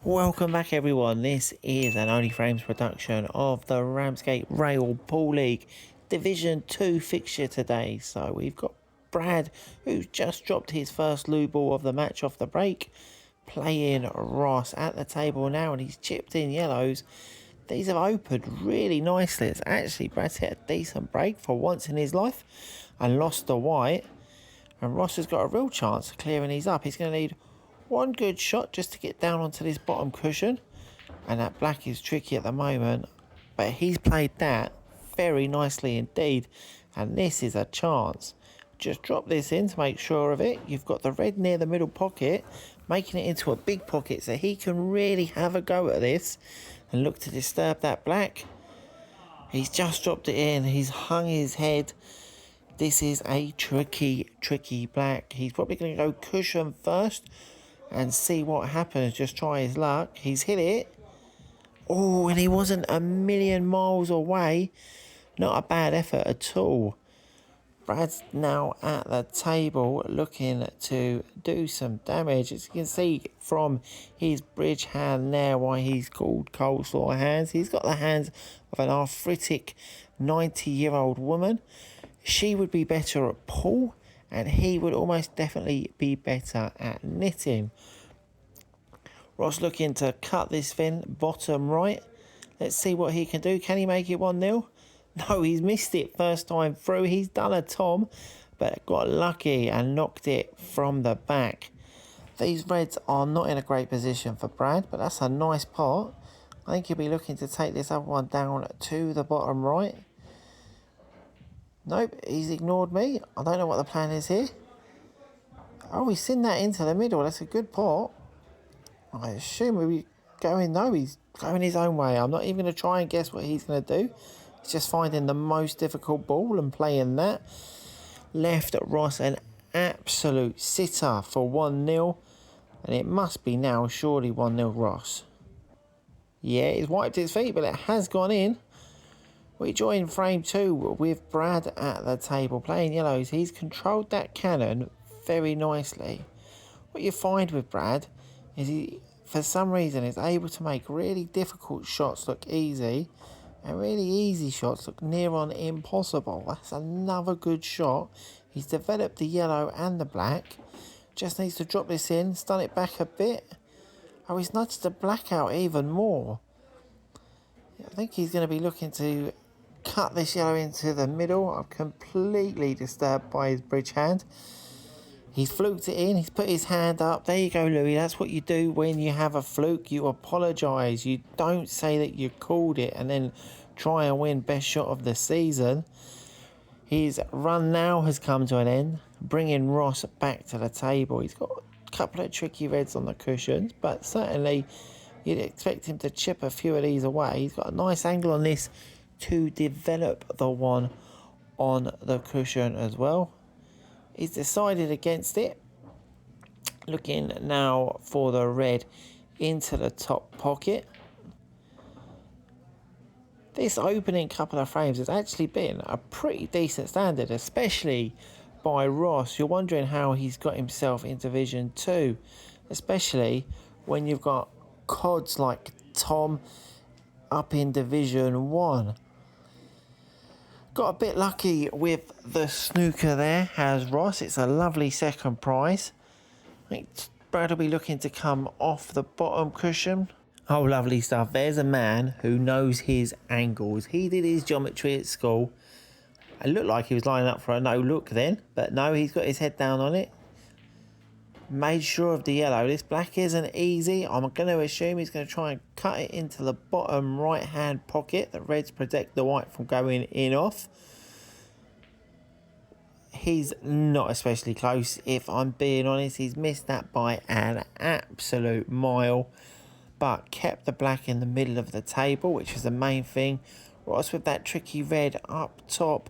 Welcome back everyone, this is an Only Frames production of the Ramsgate Rail Pool League Division 2 fixture today. So we've got Brad, who's just dropped his first loo ball of the match off the break, playing Ross at the table now, and he's chipped in yellows. These have opened really nicely. It's actually, Brad's hit a decent break for once in his life and lost the white, and Ross has got a real chance of clearing these up. He's going to need one good shot just to get down onto this bottom cushion, and that black is tricky at the moment, but he's played that very nicely indeed, and this is a chance. Just drop this in to make sure of it. You've got the red near the middle pocket, making it into a big pocket so he can really have a go at this and look to disturb that black. He's just dropped it in, he's hung his head. This is a tricky black. He's probably going to go cushion first and see what happens, just try his luck. He's hit it. Oh, and he wasn't a million miles away. Not a bad effort at all. Brad's now at the table looking to do some damage. As you can see from his bridge hand there why he's called coleslaw hands. He's got the hands of an arthritic 90-year-old woman. She would be better at pool, and he would almost definitely be better at knitting. Ross looking to cut this fin bottom right. Let's see what he can do. Can he make it 1-0? No, he's missed it first time through. He's done a tom, but got lucky and knocked it from the back. These reds are not in a great position for Brad, but that's a nice pot. I think he'll be looking to take this other one down to the bottom right. Nope, he's ignored me. I don't know what the plan is here. Oh, he's sent that into the middle. That's a good pot. I assume we'll be going... No, he's going his own way. I'm not even going to try and guess what he's going to do. He's just finding the most difficult ball and playing that. Left Ross an absolute sitter for 1-0. And it must be now surely 1-0 Ross. Yeah, he's wiped his feet, but it has gone in. We join frame 2 with Brad at the table playing yellows. He's controlled that cannon very nicely. What you find with Brad is he, for some reason, is able to make really difficult shots look easy, and really easy shots look near on impossible. That's another good shot. He's developed the yellow and the black. Just needs to drop this in, stun it back a bit. Oh, he's nudged the black out even more. I think he's going to be looking to cut this yellow into the middle. I'm completely disturbed by his bridge hand. He's fluked it in. He's put his hand up. There you go, Louis. That's what you do when you have a fluke. You apologise. You don't say that you called it and then try and win best shot of the season. His run now has come to an end, bringing Ross back to the table. He's got a couple of tricky reds on the cushions, but certainly you'd expect him to chip a few of these away. He's got a nice angle on this to develop the one on the cushion as well. He's decided against it. Looking now for the red into the top pocket. This opening couple of frames has actually been a pretty decent standard, especially by Ross. You're wondering how he's got himself into Division 2, especially when you've got cods like Tom up in Division 1. Got a bit lucky with the snooker there, has Ross. It's a lovely second prize. I think Brad will be looking to come off the bottom cushion. Oh, lovely stuff. There's a man who knows his angles. He did his geometry at school. It looked like he was lining up for a no-look then, but no, he's got his head down on it. Made sure of the yellow. This black isn't easy. I'm going to assume he's going to try and cut it into the bottom right hand pocket. The reds protect the white from going in off. He's not especially close, if I'm being honest. He's missed that by an absolute mile, but kept the black in the middle of the table, which is the main thing. Ross with that tricky red up top.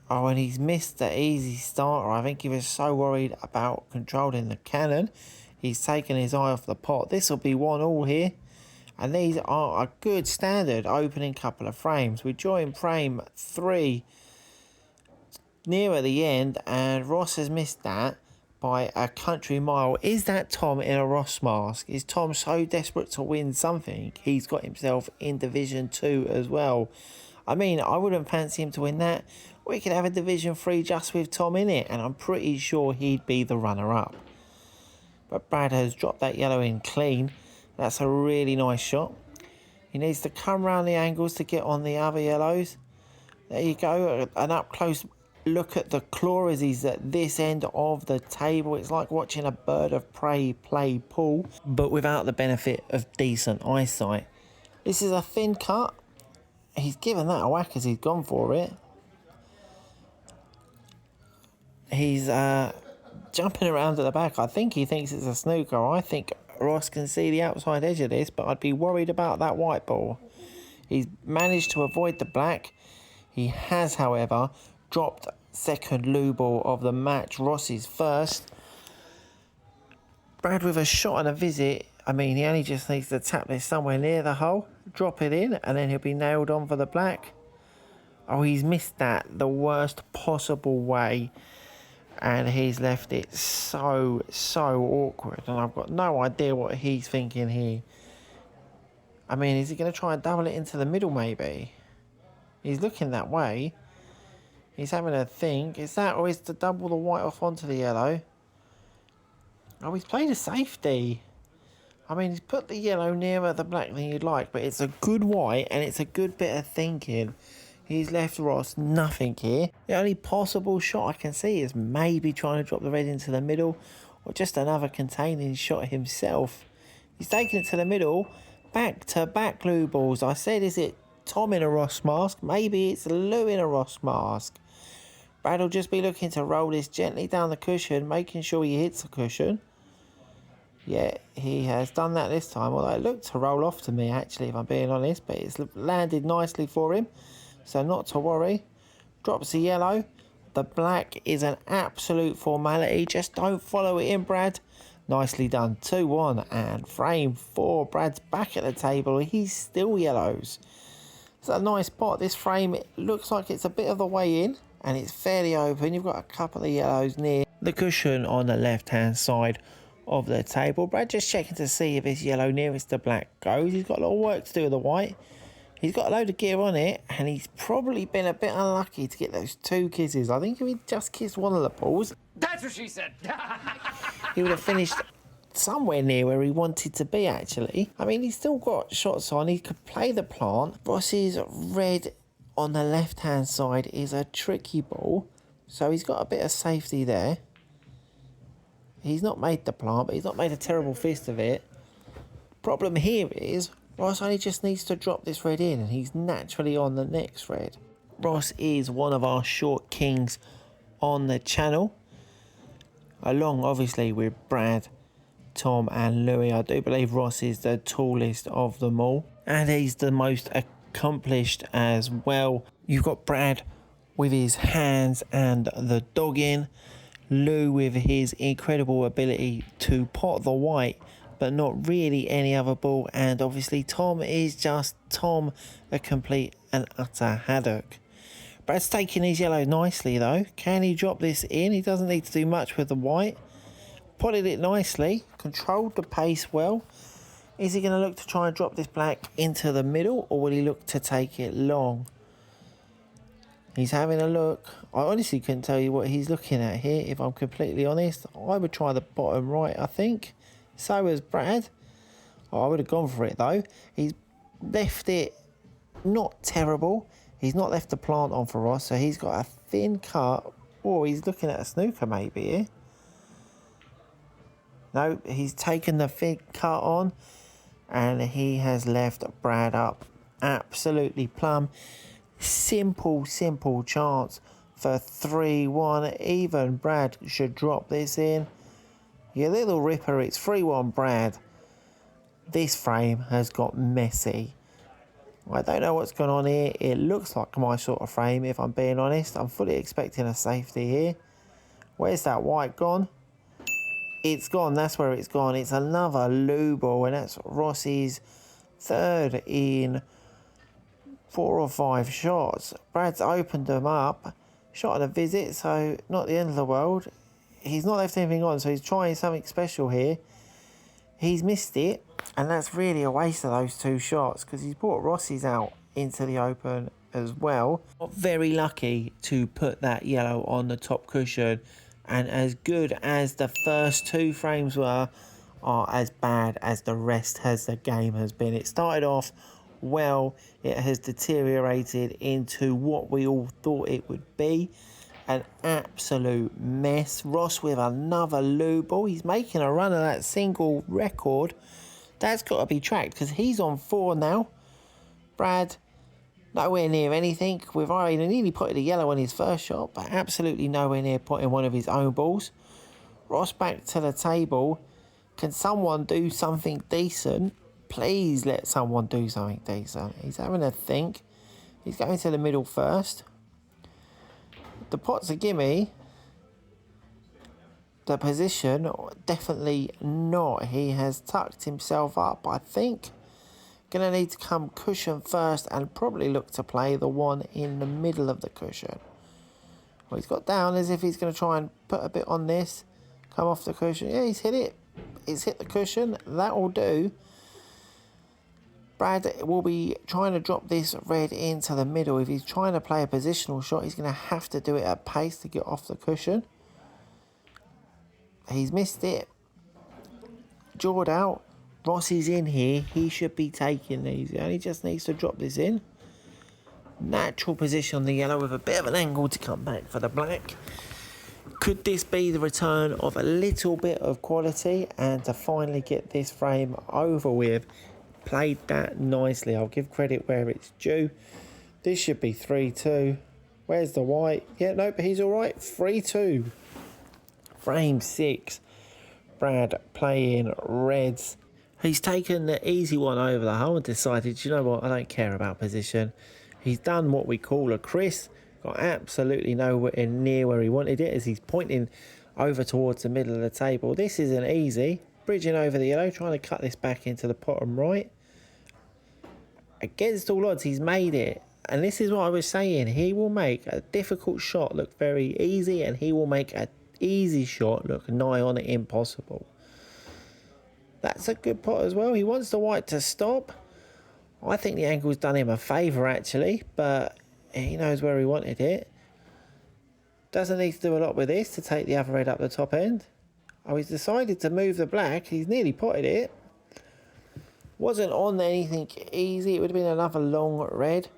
Oh, and he's missed the easy starter. I think he was so worried about controlling the cannon. He's taken his eye off the pot. This will be 1-1 here. And these are a good standard opening couple of frames. We join frame 3 nearer the end, and Ross has missed that. by a country mile. Is that Tom in a Ross mask? Is Tom so desperate to win something he's got himself in Division 2 as well? I mean, I wouldn't fancy him to win that. We could have a Division 3 just with Tom in it, and I'm pretty sure he'd be the runner-up. But Brad has dropped that yellow in clean. That's a really nice shot. He needs to come round the angles to get on the other yellows. There you go, an up-close look at the claw as he's at this end of the table. It's like watching a bird of prey play pool, but without the benefit of decent eyesight. This is a thin cut. He's given that a whack as he's gone for it. He's jumping around at the back. I think he thinks it's a snooker. I think Ross can see the outside edge of this, but I'd be worried about that white ball. He's managed to avoid the black. He has, however, dropped second loo ball of the match. Ross's first. Brad with a shot and a visit. I mean, he only just needs to tap this somewhere near the hole, drop it in, and then he'll be nailed on for the black. Oh, he's missed that the worst possible way. And he's left it so awkward. And I've got no idea what he's thinking here. I mean, is he going to try and double it into the middle, maybe? He's looking that way. He's having a think. Is that, or is to double the white off onto the yellow? Oh, he's played a safety. I mean, he's put the yellow nearer the black than you'd like, but it's a good white and it's a good bit of thinking. He's left Ross nothing here. The only possible shot I can see is maybe trying to drop the red into the middle, or just another containing shot himself. He's taken it to the middle. Back-to-back loo balls. I said, is it Tom in a Ross mask? Maybe it's Lou in a Ross mask. Brad will just be looking to roll this gently down the cushion, making sure he hits the cushion. Yeah, he has done that this time, although it looked to roll off to me, actually, if I'm being honest, but it's landed nicely for him, so not to worry. Drops the yellow. The black is an absolute formality. Just don't follow it in, Brad. Nicely done. 2-1 and frame 4. Brad's back at the table. He's still yellows. It's a nice pot. This frame, it looks like it's a bit of the way in, and it's fairly open. You've got a couple of yellows near the cushion on the left-hand side of the table. Brad just checking to see if his yellow nearest the black goes. He's got a lot of work to do with the white. He's got a load of gear on it, and he's probably been a bit unlucky to get those 2 kisses. I think if he'd just kissed one of the balls, that's what she said. he would have finished somewhere near where he wanted to be, actually. I mean, he's still got shots on. He could play the plant. Ross's red on the left-hand side is a tricky ball, so he's got a bit of safety there. He's not made the plant, but he's not made a terrible fist of it. Problem here is Ross only just needs to drop this red in, and he's naturally on the next red. Ross is one of our short kings on the channel, along obviously with Brad, Tom and Louis. I do believe Ross is the tallest of them all, and he's the most accomplished as well. You've got Brad with his hands and the dog in, Lou with his incredible ability to pot the white but not really any other ball, and obviously Tom is just Tom, a complete and utter haddock. Brad's taking his yellow nicely though. Can he drop this in? He doesn't need to do much with the white. Potted it nicely, controlled the pace well. Is he going to look to try and drop this black into the middle, or will he look to take it long? He's having a look. I honestly couldn't tell you what he's looking at here, if I'm completely honest. I would try the bottom right, I think. So has Brad. Oh, I would have gone for it though. He's left it not terrible. He's not left the plant on for Ross, so he's got a thin cut. Or he's looking at a snooker maybe here. No, he's taken the thin cut on, and he has left Brad up absolutely plumb. Simple chance for 3-1. Even Brad should drop this in. You little ripper, it's 3-1 Brad. This frame has got messy. I don't know what's going on here. It looks like my sort of frame, if I'm being honest. I'm fully expecting a safety here. Where's that white gone? It's gone. That's where it's gone. It's another loo ball, and that's Ross's third in 4 or 5 shots. Brad's opened them up. Shot on a visit, so not the end of the world. he's not left anything on, so he's trying something special here. He's missed it, and that's really a waste of those 2 shots because he's brought Rossi's out into the open as well. Not very lucky to put that yellow on the top cushion, and as good as the first 2 frames were, are as bad as the rest as the game has been. It started off well, it has deteriorated into what we all thought it would be. An absolute mess. Ross with another loo ball. He's making a run of that single record. That's got to be tracked because he's on 4 now. Brad, nowhere near anything. We've already nearly put a yellow on his first shot, but absolutely nowhere near putting one of his own balls. Ross back to the table. Can someone do something decent? Please let someone do something decent. He's having a think. He's going to the middle first. The pot's a gimme. The position, definitely not. He has tucked himself up, I think. Going to need to come cushion first and probably look to play the one in the middle of the cushion. Well, he's got down as if he's going to try and put a bit on this. Come off the cushion. Yeah, he's hit it. He's hit the cushion. That will do. Brad will be trying to drop this red into the middle. If he's trying to play a positional shot, he's going to have to do it at pace to get off the cushion. He's missed it. Jawed out. Ross is in here. He should be taking these. He only just needs to drop this in. Natural position on the yellow with a bit of an angle to come back for the black. Could this be the return of a little bit of quality and to finally get this frame over with? Played that nicely. I'll give credit where it's due. This should be 3-2. Where's the white? Yeah, nope, he's all right. 3-2. Frame 6. Brad playing reds. He's taken the easy one over the hole and decided, you know what, I don't care about position. He's done what we call a Chris. Got absolutely nowhere near where he wanted it as he's pointing over towards the middle of the table. This isn't easy. Bridging over the yellow, trying to cut this back into the bottom right. Against all odds, he's made it. And this is what I was saying. He will make a difficult shot look very easy, and he will make an easy shot look nigh on impossible. That's a good pot as well. He wants the white to stop. I think the angle's done him a favour, actually, but he knows where he wanted it. Doesn't need to do a lot with this to take the other red up the top end. Oh, he's decided to move the black. He's nearly potted it. Wasn't on anything easy. It would have been another long red.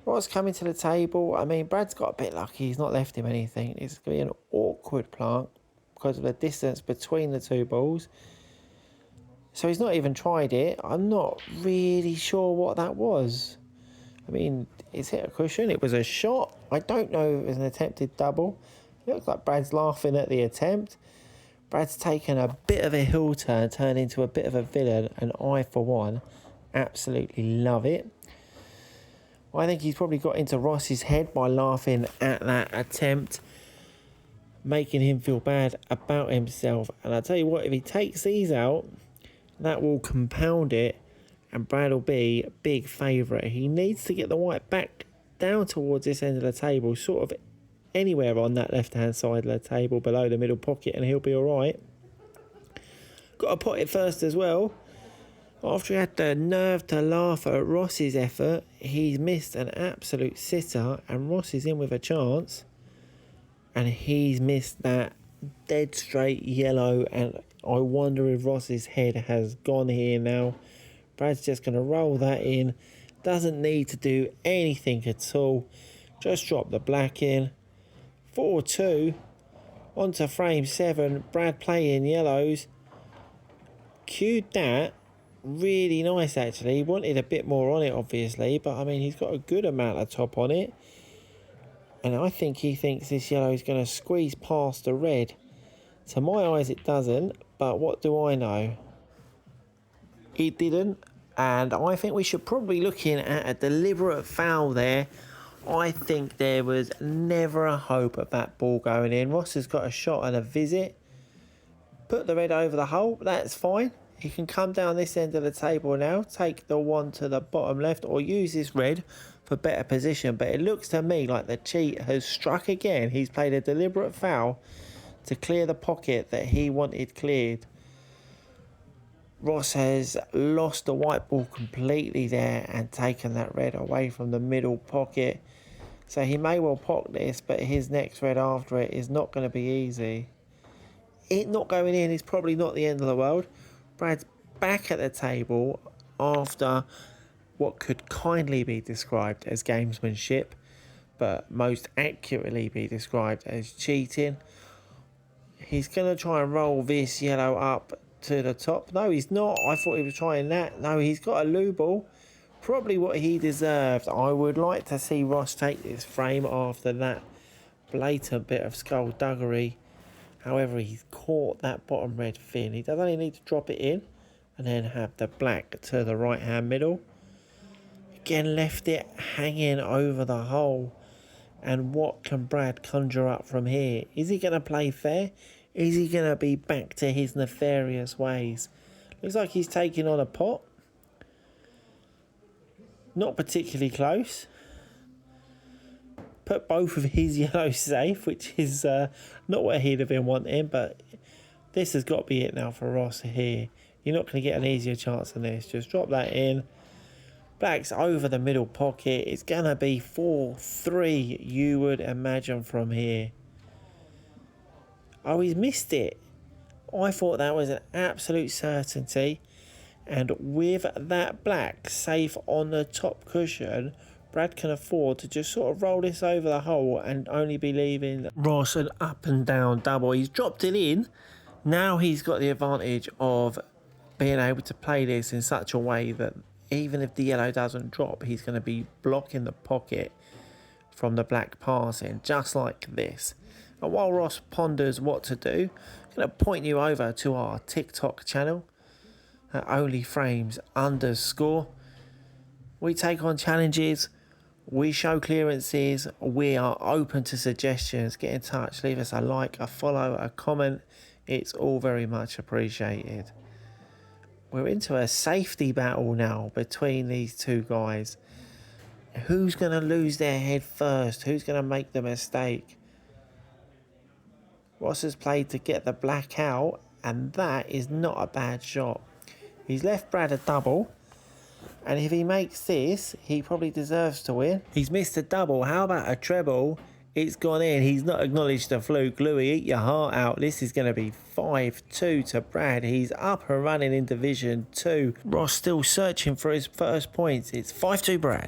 Ross coming to the table. I mean, Brad's got a bit lucky. He's not left him anything. It's going to be an awkward plant because of the distance between the 2 balls. So he's not even tried it. I'm not really sure what that was. I mean, it's hit a cushion. It was a shot. I don't know if it was an attempted double. It looks like Brad's laughing at the attempt. Brad's taken a bit of a hill turn, turned into a bit of a villain, and I, for one, absolutely love it. I think he's probably got into Ross's head by laughing at that attempt, making him feel bad about himself. And I tell you what, if he takes these out, that will compound it, and Brad will be a big favourite. He needs to get the white back down towards this end of the table, sort of anywhere on that left-hand side of the table below the middle pocket, and he'll be all right. Got to pot it first as well. After he had the nerve to laugh at Ross's effort, he's missed an absolute sitter, and Ross is in with a chance, and he's missed that dead straight yellow, and I wonder if Ross's head has gone here now. Brad's just going to roll that in. Doesn't need to do anything at all. Just drop the black in. 4-2. On to frame 7. Brad playing yellows. Cued that. Really nice, actually. He wanted a bit more on it, obviously. But, I mean, he's got a good amount of top on it. And I think he thinks this yellow is going to squeeze past the red. To my eyes, it doesn't. But what do I know? It didn't. And I think we should probably be looking at a deliberate foul there. I think there was never a hope of that ball going in. Ross has got a shot and a visit. Put the red over the hole. That's fine. He can come down this end of the table now. Take the one to the bottom left or use this red for better position. But it looks to me like the cheat has struck again. He's played a deliberate foul to clear the pocket that he wanted cleared. Ross has lost the white ball completely there and taken that red away from the middle pocket. So he may well pocket this, but his next red after it is not going to be easy. It not going in is probably not the end of the world. Brad's back at the table after what could kindly be described as gamesmanship, but most accurately be described as cheating. He's going to try and roll this yellow up to the top. No, he's not. I thought he was trying that. No, he's got a loo ball. Probably what he deserved. I would like to see Ross take this frame after that blatant bit of skullduggery. However, he's caught that bottom red thin. He does only need to drop it in and then have the black to the right hand middle. Again, left it hanging over the hole. And what can Brad conjure up from here? Is he going to play fair? Is he going to be back to his nefarious ways? Looks like he's taking on a pot. Not particularly close. Put both of his yellows safe, which is not what he'd have been wanting, but this has got to be it now for Ross here. You're not going to get an easier chance than this. Just drop that in. Black's over the middle pocket. It's going to be 4-3, you would imagine, from here. Oh, he's missed it. I thought that was an absolute certainty. And with that black safe on the top cushion, Brad can afford to just sort of roll this over the hole and only be leaving Ross an up and down double. He's dropped it in. Now he's got the advantage of being able to play this in such a way that even if the yellow doesn't drop, he's going to be blocking the pocket from the black passing, just like this. And while Ross ponders what to do, I'm going to point you over to our TikTok channel, at onlyframes_. We take on challenges, we show clearances, we are open to suggestions. Get in touch, leave us a like, a follow, a comment. It's all very much appreciated. We're into a safety battle now between these two guys. Who's going to lose their head first? Who's going to make the mistake? Ross has played to get the black out, and that is not a bad shot. He's left Brad a double, and if he makes this, he probably deserves to win. He's missed a double. How about a treble? It's gone in. He's not acknowledged the fluke. Louis, eat your heart out. This is going to be 5-2 to Brad. He's up and running in Division 2. Ross still searching for his first points. It's 5-2 Brad.